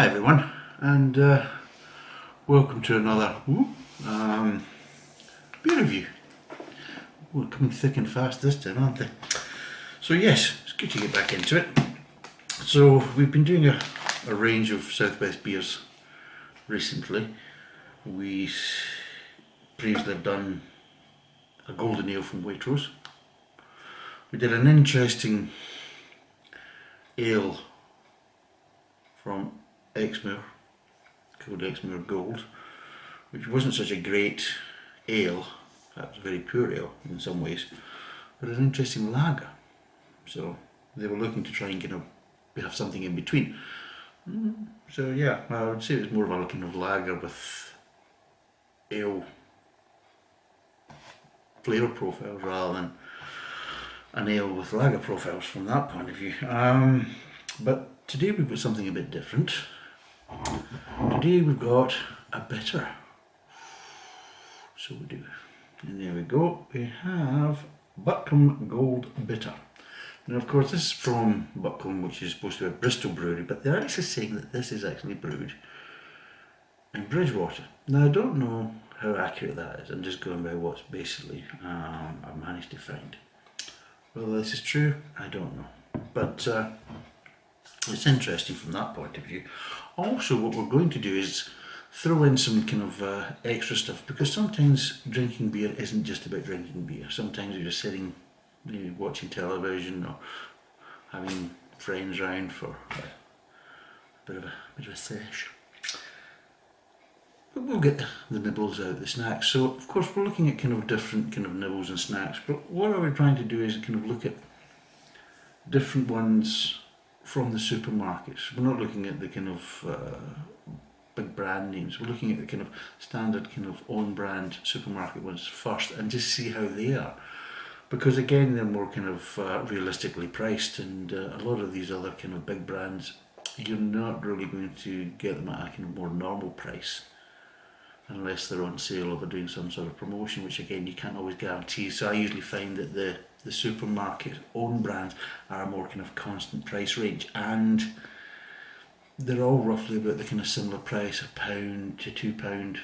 Hi everyone, and welcome to another beer review. We're coming thick and fast this time, aren't they? So yes, it's good to get back into it. So we've been doing a range of Southwest beers recently. We previously have done a golden ale from Waitrose. We did an interesting ale from Exmoor, called Exmoor Gold, which wasn't such a great ale. That was a very poor ale in some ways, but an interesting lager. So they were looking to try and have something in between. So yeah, I would say it was more of a kind of lager with ale flavour profiles rather than an ale with lager profiles from that point of view. But today we've got something a bit different. Today we've got a bitter. So we do. And there we go. We have Butcombe Gold Bitter. Now of course this is from Butcombe, which is supposed to be a Bristol brewery, but they're actually saying that this is actually brewed in Bridgewater. Now I don't know how accurate that is. I'm just going by what's basically I've managed to find. Whether this is true, I don't know. But it's interesting from that point of view. Also, what we're going to do is throw in some kind of extra stuff, because sometimes drinking beer isn't just about drinking beer. Sometimes you're just sitting, watching television or having friends round for a bit of a sesh. But we'll get the nibbles out, the snacks. So of course we're looking at kind of different kind of nibbles and snacks, but what are we trying to do is kind of look at different ones from the supermarkets. We're not looking at the kind of big brand names. We're looking at the kind of standard kind of own brand supermarket ones first and just see how they are. Because again, they're more kind of realistically priced, and a lot of these other kind of big brands, you're not really going to get them at a kind of more normal price unless they're on sale or they're doing some sort of promotion, which again you can't always guarantee. So I usually find that the supermarket own brands are a more kind of constant price range, and they're all roughly about the kind of similar price, £1 to £2 kind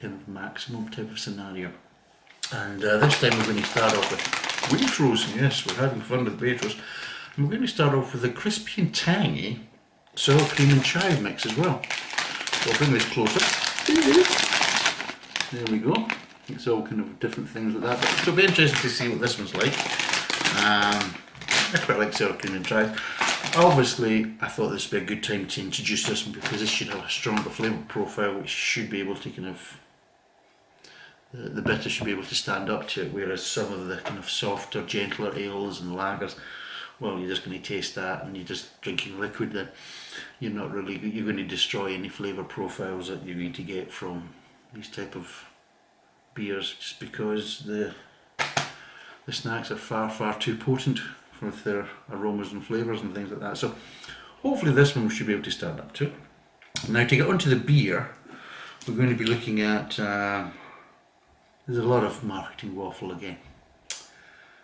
of maximum type of scenario. And this time we're going to start off with Waitrose. Yes, we're having fun with Waitrose. And we're going to start off with the crispy and tangy sour cream and chive mix as well. So I'll bring this closer. There we go. It's all kind of different things like that. But it'll be interesting to see what this one's like. I quite like sour cream and chive. Obviously, I thought this would be a good time to introduce this one, because this should have a stronger flavour profile, which should be able to kind of, the bitter should be able to stand up to it, whereas some of the kind of softer, gentler ales and lagers, well, you're just going to taste that and you're just drinking liquid. Then you're going to destroy any flavour profiles that you're going to get from these type of beers, just because the snacks are far too potent with their aromas and flavours and things like that. So hopefully this one should be able to stand up to it. Now to get onto the beer, we're going to be looking at, there's a lot of marketing waffle again.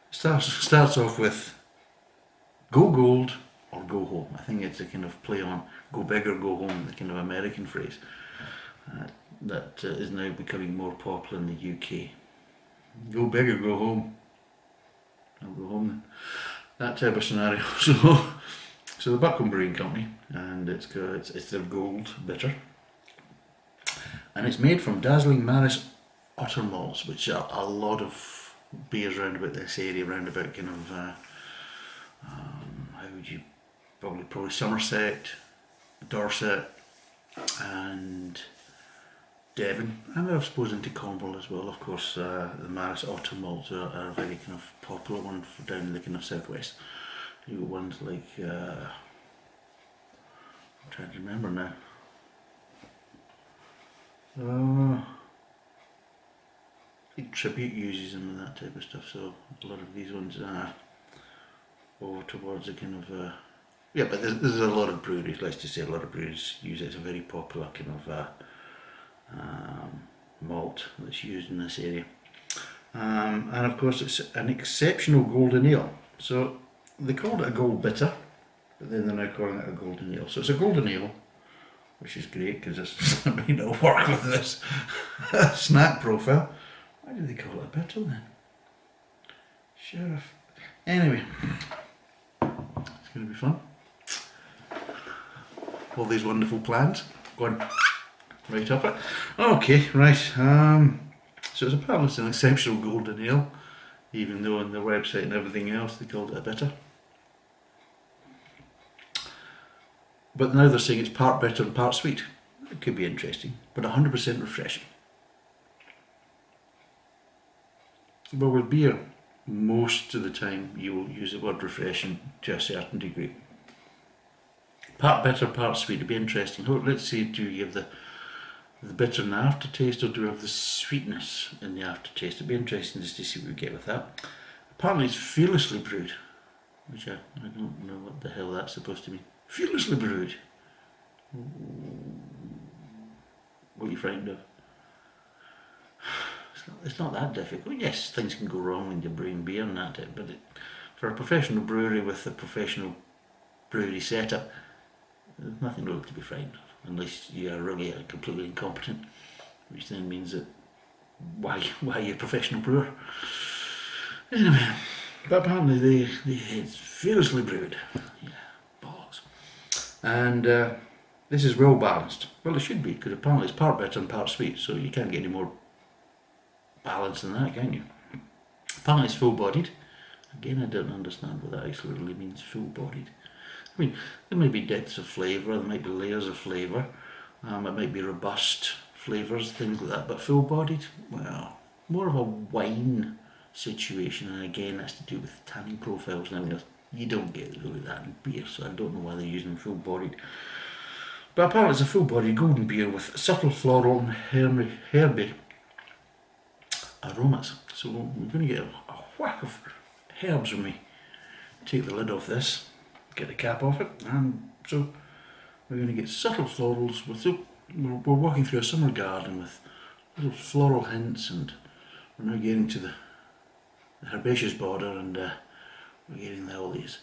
Starts off with go gold or go home. I think it's a kind of play on go big or go home, the kind of American phrase that is now becoming more popular in the UK. Go big or go home. I'll go home then. That type of scenario. So the Butcombe Brewing Company, and it's their gold bitter, and it's made from dazzling Maris otter malts, which are a lot of beers around about this area, around about kind of how would you probably Somerset, Dorset, and Devon, and I suppose into Cornwall as well. Of course, the Maris otter malts are a very kind of popular one for down in the kind of southwest. You got ones like I'm trying to remember now. I think Tribute uses them and that type of stuff. So a lot of these ones are over towards the kind of yeah, but there's a lot of breweries. Let's just say a lot of breweries use it. It's a very popular kind of malt that's used in this area, and of course it's an exceptional golden ale. So they called it a gold bitter, but then they're now calling it a golden ale. So it's a golden ale which is great because it's it may not work with this snack profile. Why do they call it a bitter then? Sheriff. Anyway, it's going to be fun. All these wonderful plans going right up it. Okay, right. So it's apparently an exceptional golden ale, even though on their website and everything else they called it a bitter. But now they're saying it's part bitter and part sweet. It could be interesting, but 100% refreshing. But with beer, most of the time you will use the word refreshing to a certain degree. Part bitter, part sweet. It'd be interesting. Let's see, do you give the bitter in the aftertaste, or do we have the sweetness in the aftertaste? It'd be interesting just to see what we get with that. Apparently it's fearlessly brewed, which I don't know what the hell that's supposed to mean. Fearlessly brewed. What are you frightened of? It's not that difficult. Yes, things can go wrong when you're brewing beer and that, but for a professional brewery with a professional brewery setup, there's nothing really to be frightened of, unless you are really completely incompetent, which then means that why you're a professional brewer? Anyway, but apparently it's fearlessly brewed. Yeah, balls. And this is well balanced. Well, it should be, because apparently it's part bitter and part sweet, so you can't get any more balance than that, can you? Apparently it's full-bodied. Again, I don't understand what that actually really means, full-bodied. I mean, there may be depths of flavour, there might be layers of flavour, it might be robust flavours, things like that, but full-bodied, well, more of a wine situation, and again that's to do with tannin profiles and everything else. You don't get really that in beer, so I don't know why they're using full-bodied. But apparently it's a full-bodied golden beer with subtle floral and herby aromas. So we're going to get a whack of herbs when we take the lid off this, get the cap off it, and so we're going to get subtle florals. We're walking through a summer garden with little floral hints, and we're now getting to the herbaceous border, and we're getting all these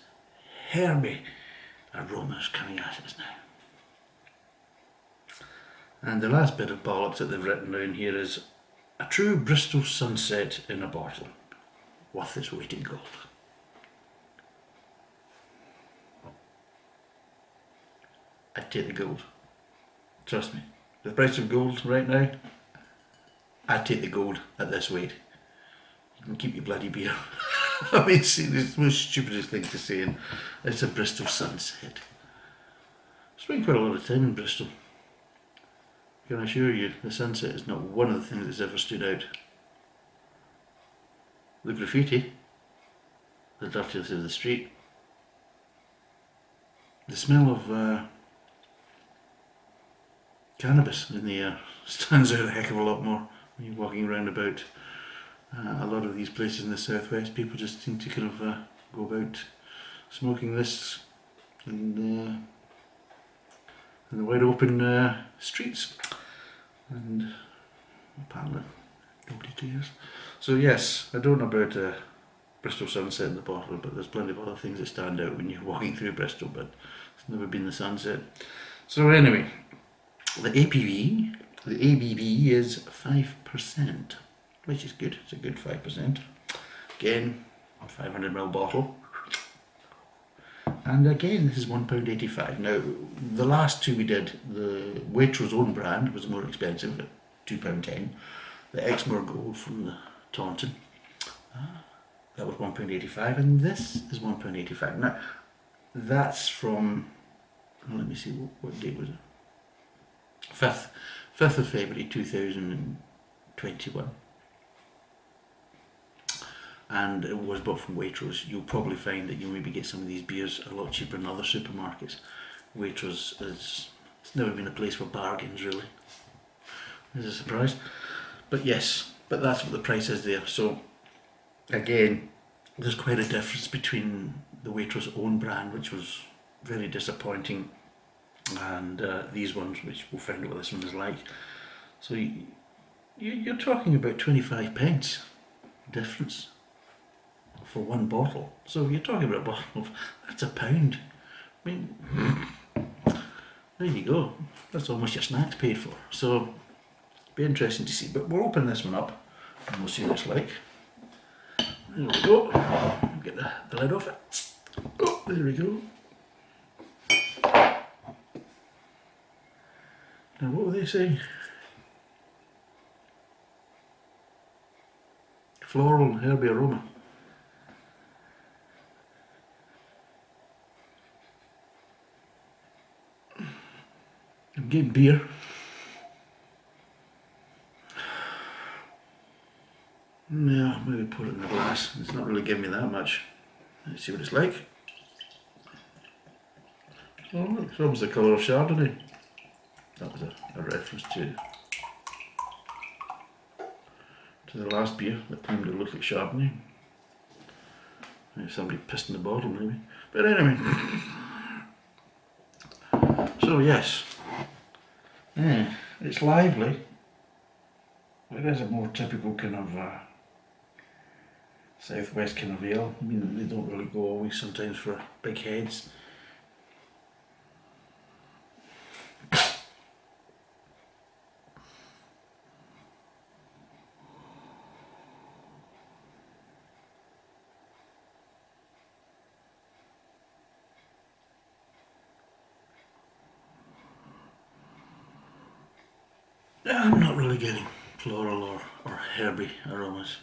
herby aromas coming at us now. And the last bit of bollocks that they've written down here is a true Bristol sunset in a bottle, worth its weight in gold. I'd take the gold. Trust me. The price of gold right now, I'd take the gold at this weight. You can keep your bloody beer. I mean, see, it's the most stupidest thing to say, and it's a Bristol sunset. I spent quite a lot of time in Bristol. I can assure you, the sunset is not one of the things that's ever stood out. The graffiti, the dirtiness of the street, the smell of cannabis in the air stands out a heck of a lot more when you're walking around about a lot of these places in the southwest. People just seem to kind of go about smoking this in the wide open streets, and apparently nobody cares. So yes, I don't know about Bristol sunset in the bottle, but there's plenty of other things that stand out when you're walking through Bristol, but it's never been the sunset. So anyway, the ABV is 5%, which is good. It's a good 5%. Again, a 500ml bottle. And again, this is £1.85. Now, the last two we did, the Waitrose own brand was more expensive at £2.10. The Exmoor Gold from the Taunton, that was £1.85, and this is £1.85. Now, that's from, let me see, what date was it? 5th of February 2021. And it was bought from Waitrose. You'll probably find that you'll maybe get some of these beers a lot cheaper in other supermarkets. Waitrose it's never been a place for bargains, really. It's a surprise. But yes, but that's what the price is there. So again, there's quite a difference between the Waitrose own brand, which was very disappointing, and these ones, which we'll find out what this one is like. So you're talking about 25 pence difference for one bottle. So you're talking about a bottle of, that's £1. I mean, there you go. That's almost your snacks paid for. So, be interesting to see. But we'll open this one up and we'll see what it's like. There we go. Get the lid off it. Oh, there we go. Now, what will they say? Floral and herby aroma. I'm getting beer. Yeah, maybe put it in the glass. It's not really giving me that much. Let's see what it's like. Oh look, it's almost the colour of Chardonnay. That was a reference to the last beer that claimed to look like Chardonnay. Maybe somebody pissed in the bottle maybe. But anyway. So yes. Yeah, it's lively. It is a more typical kind of southwest kind of ale. I mean, they don't really go always sometimes for big heads. I'm not really getting floral or herby aromas.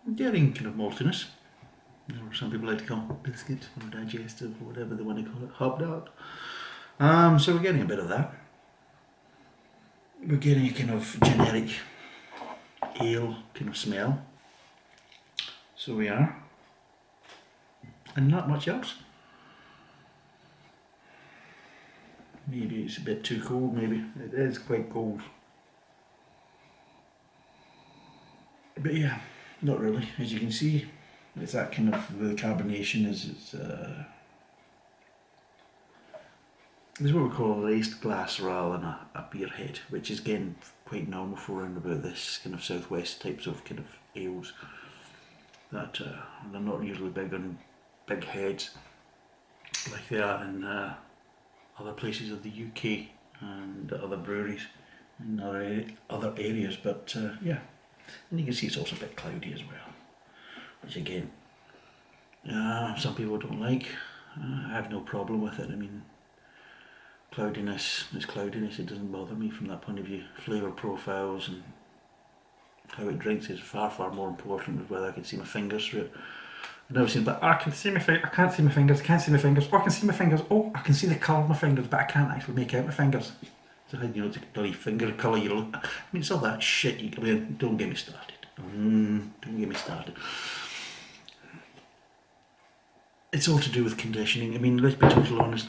I'm getting kind of maltiness. Or some people like to call it biscuit or digestive or whatever they want to call it, hopped up. So we're getting a bit of that. We're getting a kind of generic ale kind of smell. So we are. And not much else. Maybe it's a bit too cold, maybe. It is quite cold. But yeah, not really. As you can see, it's that kind of, the carbonation is what we call a raised glass rather than a beer head, which is again quite normal for around about this kind of southwest types of kind of ales. That they're not usually big on big heads like they are in other places of the UK and other breweries in other areas, but yeah, and you can see it's also a bit cloudy as well, which again, some people don't like. I have no problem with it. I mean, cloudiness is cloudiness, it doesn't bother me from that point of view. Flavour profiles and how it drinks is far more important than whether I can see my fingers through it. I've never seen, but I can see my fingers, I can't see my fingers, I can't see my fingers, oh I can see my fingers, oh I can see the colour of my fingers, but I can't actually make out my fingers. So how do you know it's a bloody finger colour you look? I mean, it's all that shit you can, I mean, don't get me started. Don't get me started. It's all to do with conditioning. I mean, let's be totally honest,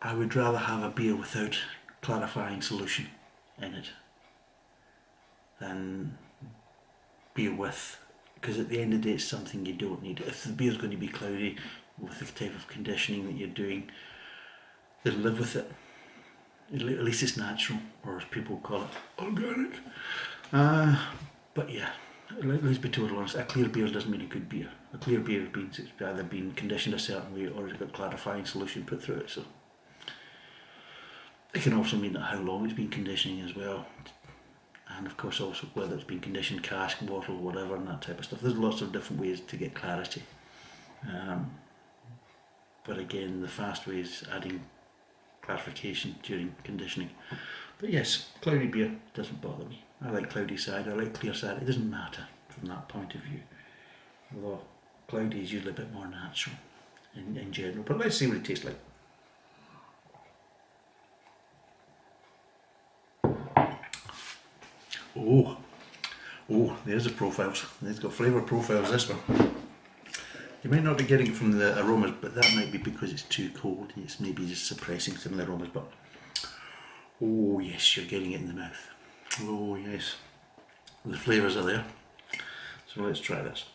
I would rather have a beer without clarifying solution in it than beer with. Because at the end of the day, it's something you don't need. If the beer's going to be cloudy with the type of conditioning that you're doing, then live with it. At least it's natural, or as people call it, organic. But yeah, let's be totally honest, a clear beer doesn't mean a good beer. A clear beer means it's either been conditioned a certain way or it's got clarifying solution put through it. So it can also mean that how long it's been conditioning as well. And of course also whether it's been conditioned cask, bottle, whatever, and that type of stuff. There's lots of different ways to get clarity. But again, the fast way is adding clarification during conditioning. But yes, cloudy beer doesn't bother me. I like cloudy cider, I like clear cider. It doesn't matter from that point of view. Although cloudy is usually a bit more natural in general. But let's see what it tastes like. Oh, there's the profiles. It's got flavour profiles, this one. You might not be getting it from the aromas, but that might be because it's too cold. It's maybe just suppressing some of the aromas, but oh yes, you're getting it in the mouth. Oh yes, the flavours are there. So let's try this.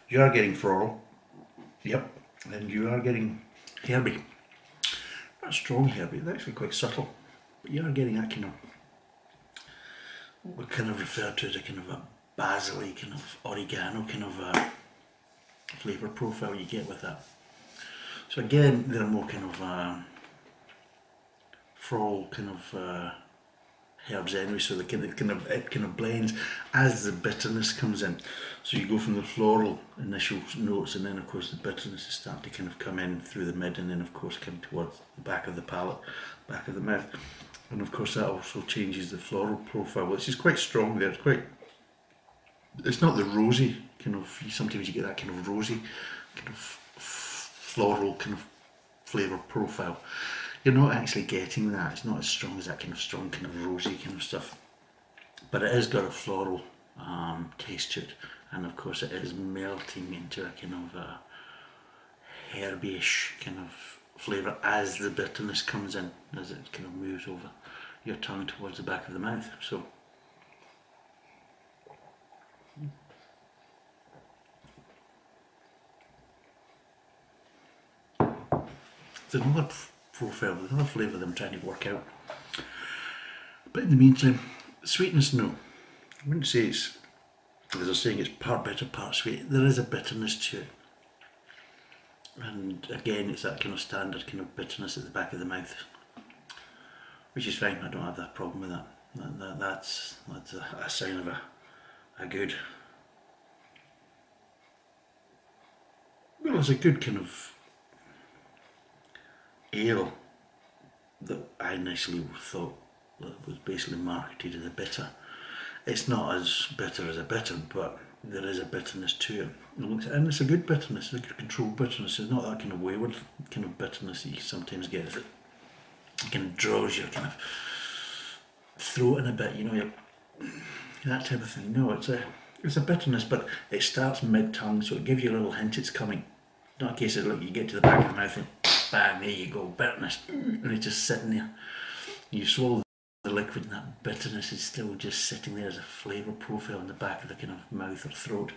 You are getting floral, yep, and you are getting herby. Not strong herby, it's actually quite subtle, but you are getting that kind of we kind of refer to as a kind of a basil-y, kind of oregano kind of a flavour profile you get with that. So again, they're more kind of floral kind of herbs anyway, so it kind of blends as the bitterness comes in. So you go from the floral initial notes, and then of course the bitterness is starting to kind of come in through the mid, and then of course come towards the back of the palate, back of the mouth, and of course that also changes the floral profile, which is quite strong there. It's not the rosy kind of, sometimes you get that kind of rosy kind of floral kind of flavour profile. You're not actually getting that. It's not as strong as that kind of strong kind of rosy kind of stuff, but it has got a floral taste to it, and of course it is melting into a kind of a herbyish kind of flavour as the bitterness comes in, as it kind of moves over your tongue towards the back of the mouth. So there's another profile, there's another flavour that I'm trying to work out. But in the meantime, sweetness, no. I wouldn't say it's, as I was saying, it's part bitter, part sweet. There is a bitterness to it. And again, it's that kind of standard kind of bitterness at the back of the mouth, which is fine. I don't have that problem with that. That's a sign of a good, well, it's a good kind of ale that I initially thought was basically marketed as a bitter. It's not as bitter as a bitter, but there is a bitterness to it. And it's a good bitterness, it's a good controlled bitterness. It's not that kind of wayward kind of bitterness that you sometimes get that kind of draws your kind of throat in a bit, you know, that type of thing. No, it's a bitterness, but it starts mid-tongue, so it gives you a little hint it's coming. Not a case of, look, you get to the back of the mouth and bang, there you go, bitterness, and it's just sitting there. You swallow the liquid and that bitterness is still just sitting there as a flavour profile in the back of the kind of mouth or throat.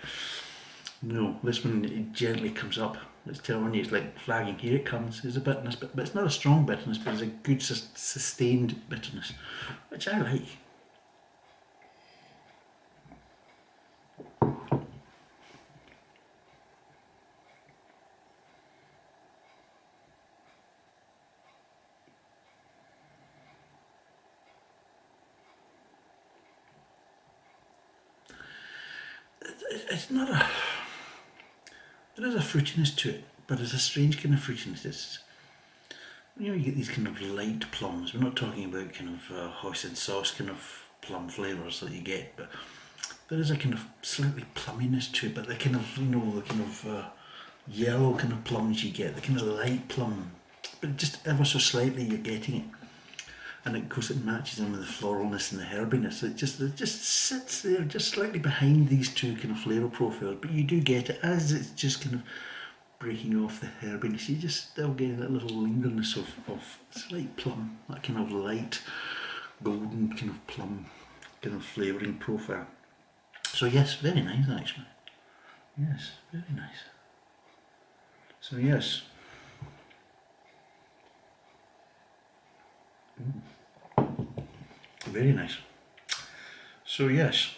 No, this one, it gently comes up. It's telling you, it's like flagging, here it comes, there's a bitterness, but it's not a strong bitterness, but it's a good sustained bitterness, which I like. It's not a, there is a fruitiness to it, but it's a strange kind of fruitiness. It's, you know, you get these kind of light plums. We're not talking about kind of hoisin sauce kind of plum flavours that you get, but there is a kind of slightly plumminess to it, but the kind of, you know, the kind of yellow kind of plums you get, the kind of light plum, but just ever so slightly you're getting it. And of course it matches in with the floralness and the herbiness. It just sits there, just slightly behind these two kind of flavour profiles. But you do get it as it's just kind of breaking off the herbiness. You just still get that little lingerness of slight plum, that kind of light golden kind of plum kind of flavouring profile. So yes, very nice actually. Yes, very nice. So yes. Very nice. So yes,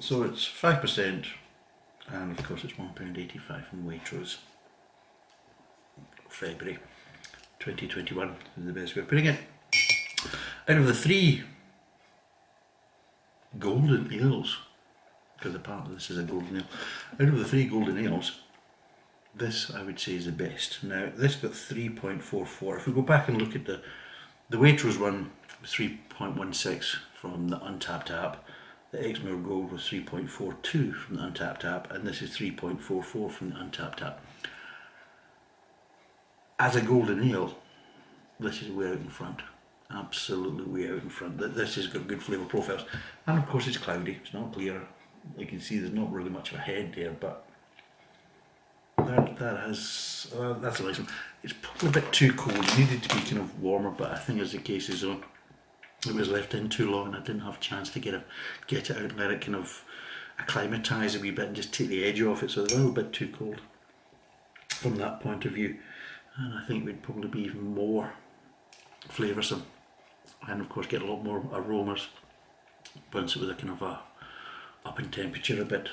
so it's 5%, and of course it's £1.85 from Waitrose. February 2021 is the best way of putting it. Out of the 3 golden ales, because apparently this is a golden ale, out of the 3 golden ales, this I would say is the best. Now this got 3.44. If we go back and look at the Waitrose one, 3.16 from the Untapped app, the Exmoor Gold was 3.42 from the Untapped app, and this is 3.44 from the Untapped app. As a golden ale, this is way out in front, absolutely way out in front. This has got good flavour profiles, and of course it's cloudy, it's not clear. You can see there's not really much of a head there, but that's a nice one. It's probably a bit too cold, it needed to be kind of warmer, but I think as the case is on, it was left in too long and I didn't have a chance to get it out and let it kind of acclimatise a wee bit and just take the edge off it, so it's a little bit too cold from that point of view. And I think we'd probably be even more flavoursome and of course get a lot more aromas once it was a kind of a up in temperature a bit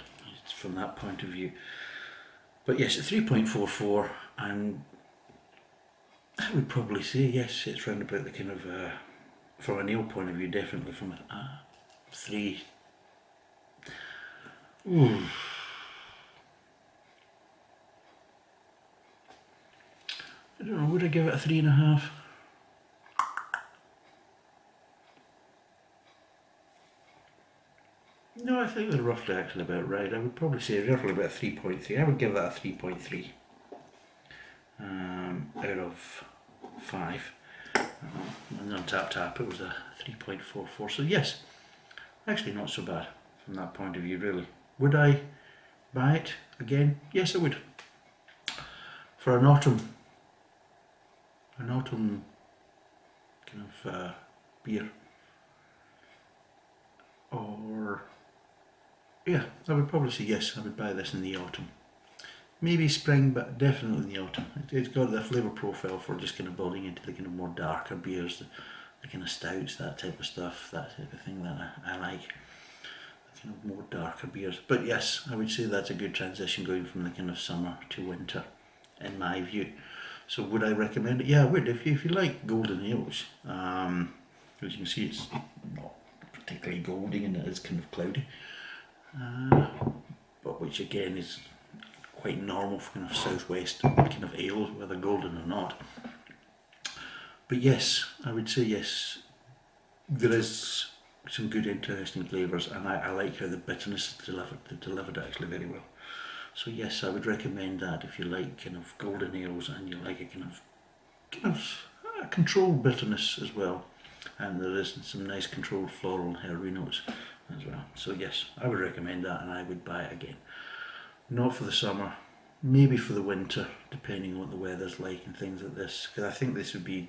from that point of view. But yes, at 3.44, and I would probably say yes, it's round about the kind of from a nail point of view, definitely from a 3. Ooh. I don't know, would I give it a 3.5? No, I think they're roughly actually about right. I would probably say roughly about 3.3. I would give that a 3.3 out of 5. And on tap it was a 3.44. So yes, actually not so bad from that point of view, really. Would I buy it again? Yes, I would. For an autumn kind of beer, or yeah, I would probably say yes, I would buy this in the autumn. Maybe spring, but definitely in the autumn. It's got the flavour profile for just kind of building into the kind of more darker beers, the kind of stouts, that type of stuff, that type of thing that I like. The kind of more darker beers. But yes, I would say that's a good transition going from the kind of summer to winter, in my view. So would I recommend it? Yeah, I would. If you like golden ales, as you can see, it's not particularly goldy and it is kind of cloudy, but which again is quite normal for kind of southwest kind of ales, whether golden or not. But yes, I would say yes, there is some good interesting flavours, and I like how the bitterness is delivered actually very well. So yes, I would recommend that if you like kind of golden ales and you like a kind of controlled bitterness as well, and there is some nice controlled floral and herby notes as well. So yes, I would recommend that, and I would buy it again. Not for the summer, maybe for the winter, depending on what the weather's like and things like this, because I think this would be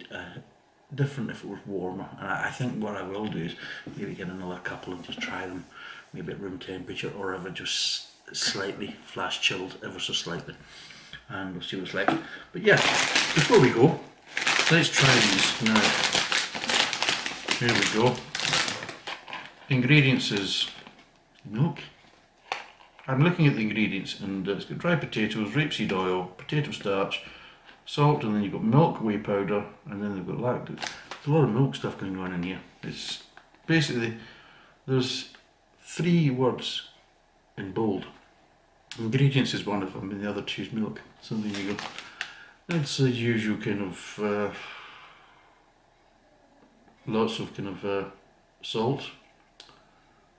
different if it was warmer. And I think what I will do is maybe get another couple and just try them, maybe at room temperature, or ever just slightly flash chilled, ever so slightly, and we'll see what it's like. But yeah, before we go, let's try these now. Here we go. Ingredients is milk. I'm looking at the ingredients, and it's got dry potatoes, rapeseed oil, potato starch, salt, and then you've got milk, whey powder, and then they've got lactose. There's a lot of milk stuff going on in here. It's basically, there's 3 words in bold. Ingredients is one of them, and the other 2 is milk. So there you go. It's the usual kind of lots of kind of salt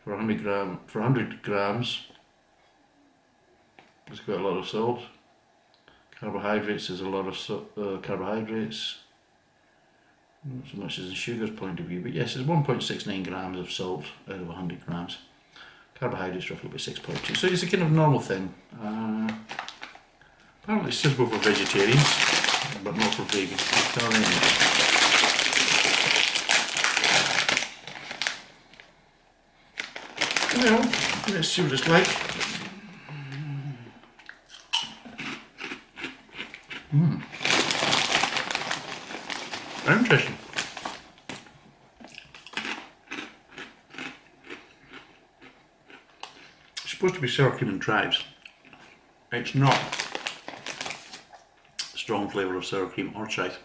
for 100 grams. There's quite a lot of salt. Carbohydrates is a lot of carbohydrates. Not so much as a sugar's point of view, but yes, it's 1.69 grams of salt out of 100 grams. Carbohydrates roughly about 6.2. So it's a kind of normal thing. Apparently it's suitable for vegetarians, but not for vegans. Well, let's see what it's like. Interesting. It's supposed to be sour cream and chives. It's not strong flavour of sour cream or chives.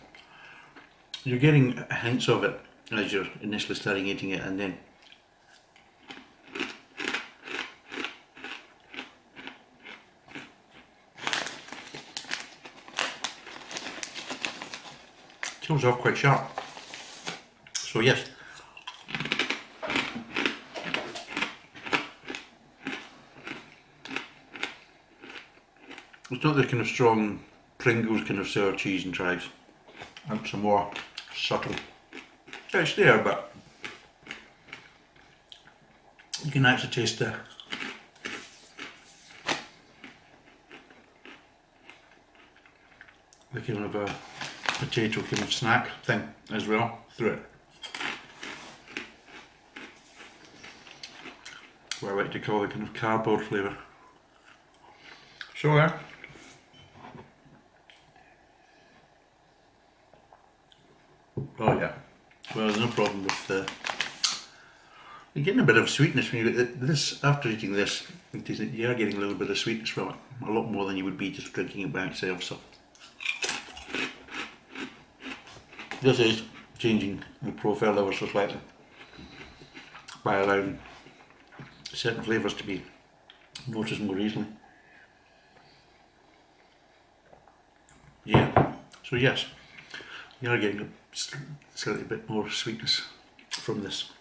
You're getting hints of it as you're initially starting eating it, and then kills off quite sharp. So yes, it's not the kind of strong Pringles kind of sour cheese and chives. It's a more subtle. It's there, but you can actually taste the kind of a potato kind of snack thing as well through it. What I like to call the kind of cardboard flavour. So yeah. Oh yeah. Well, there's no problem with You're getting a bit of sweetness when you get this. After eating this, you are getting a little bit of sweetness from it. A lot more than you would be just drinking it by itself. So this is changing the profile ever so slightly by allowing certain flavours to be noticed more easily. Yeah, so yes, you are getting a slightly bit more sweetness from this,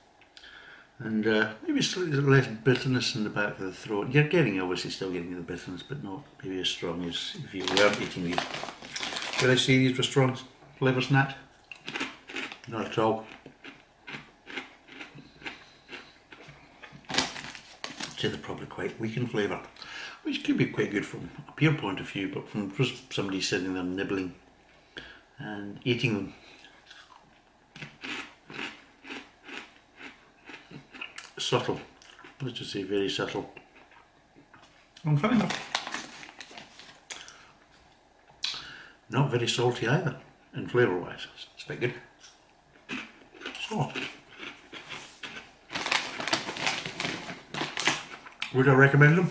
and maybe slightly less bitterness in the back of the throat. You're obviously still getting the bitterness, but not maybe as strong as if you weren't eating these. Would I say these were strong flavour snacks? Not at all. I'd say they're probably quite weak in flavour, which could be quite good from a beer point of view, but from just somebody sitting there nibbling and eating them. Subtle, let's just say very subtle. And funny enough, not very salty either, in flavour wise. It's quite good. So, would I recommend them?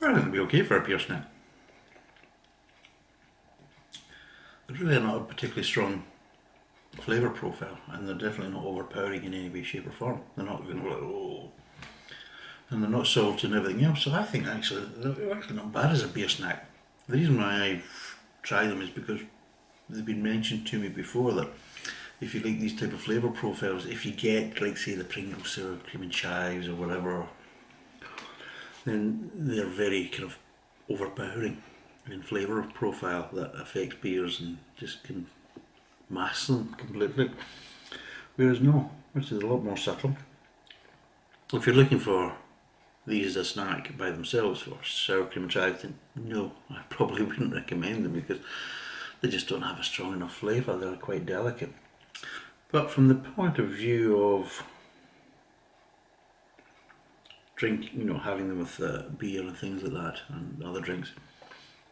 I think they'd be okay for a beer snack. They're really not a particularly strong flavour profile, and they're definitely not overpowering in any way, shape or form. They're not going to like, oh, and they're not salty and everything else. So I think actually they're actually not bad as a beer snack. The reason why I've tried them is because they've been mentioned to me before that if you like these type of flavour profiles, if you get like say the Pringles sour cream and chives or whatever, then they're very kind of overpowering in flavour profile that affects beers and just can mask them completely. Whereas no, which is a lot more subtle. If you're looking for these as a snack by themselves for sour cream and chives, then no, I probably wouldn't recommend them because they just don't have a strong enough flavour. They're quite delicate. But from the point of view of having them with beer and things like that and other drinks,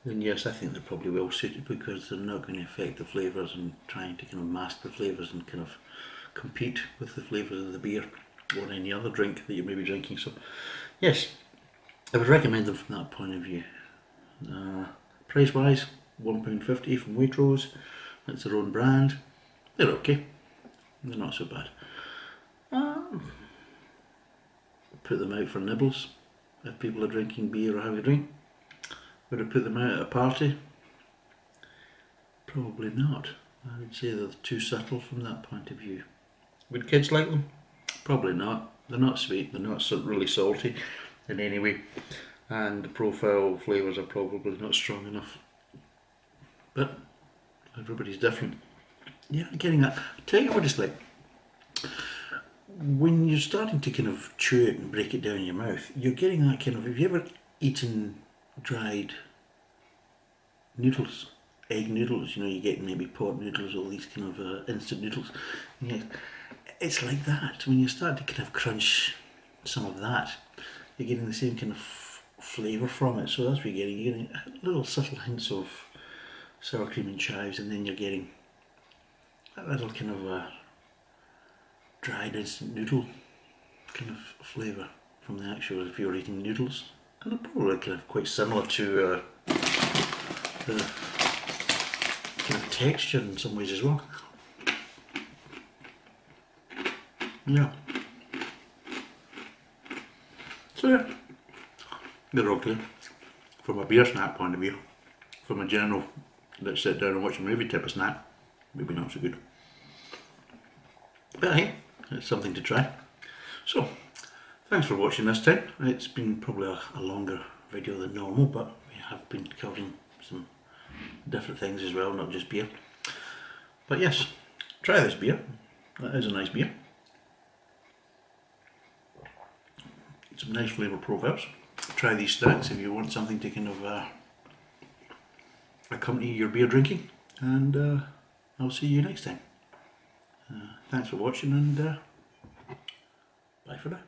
then yes, I think they're probably well suited because they're not going to affect the flavours and trying to kind of mask the flavours and kind of compete with the flavours of the beer or any other drink that you may be drinking. So yes, I would recommend them from that point of view. Price wise, £1.50 from Waitrose. That's their own brand. They're okay. They're not so bad. Put them out for nibbles if people are drinking beer or have a drink. Would I put them out at a party? Probably not. I would say they're too subtle from that point of view. Would kids like them? Probably not. They're not sweet, they're not really salty in any way, and the profile flavours are probably not strong enough. But everybody's different. Yeah, I'm getting that. I'll tell you what it's like. When you're starting to kind of chew it and break it down in your mouth, you're getting that kind of, have you ever eaten dried noodles, egg noodles, you get maybe pot noodles, all these kind of instant noodles. Yeah, it's like that. When you start to kind of crunch some of that, you're getting the same kind of flavour from it. So that's what you're getting little subtle hints of sour cream and chives, and then you're getting that little kind of dried instant noodle kind of flavour from the actual, if you're eating noodles. And they're probably kind of quite similar to the kind of texture in some ways as well. Yeah. So yeah, they're okay from a beer snack point of view. From a general, let's sit down and watch a movie type of snack, maybe not so good. But hey, it's something to try. So, thanks for watching this time. It's been probably a longer video than normal, but we have been covering some different things as well, not just beer. But yes, try this beer. That is a nice beer. Some nice flavour profiles. Try these snacks if you want something to kind of accompany your beer drinking, and I'll see you next time. Thanks for watching, and bye for now.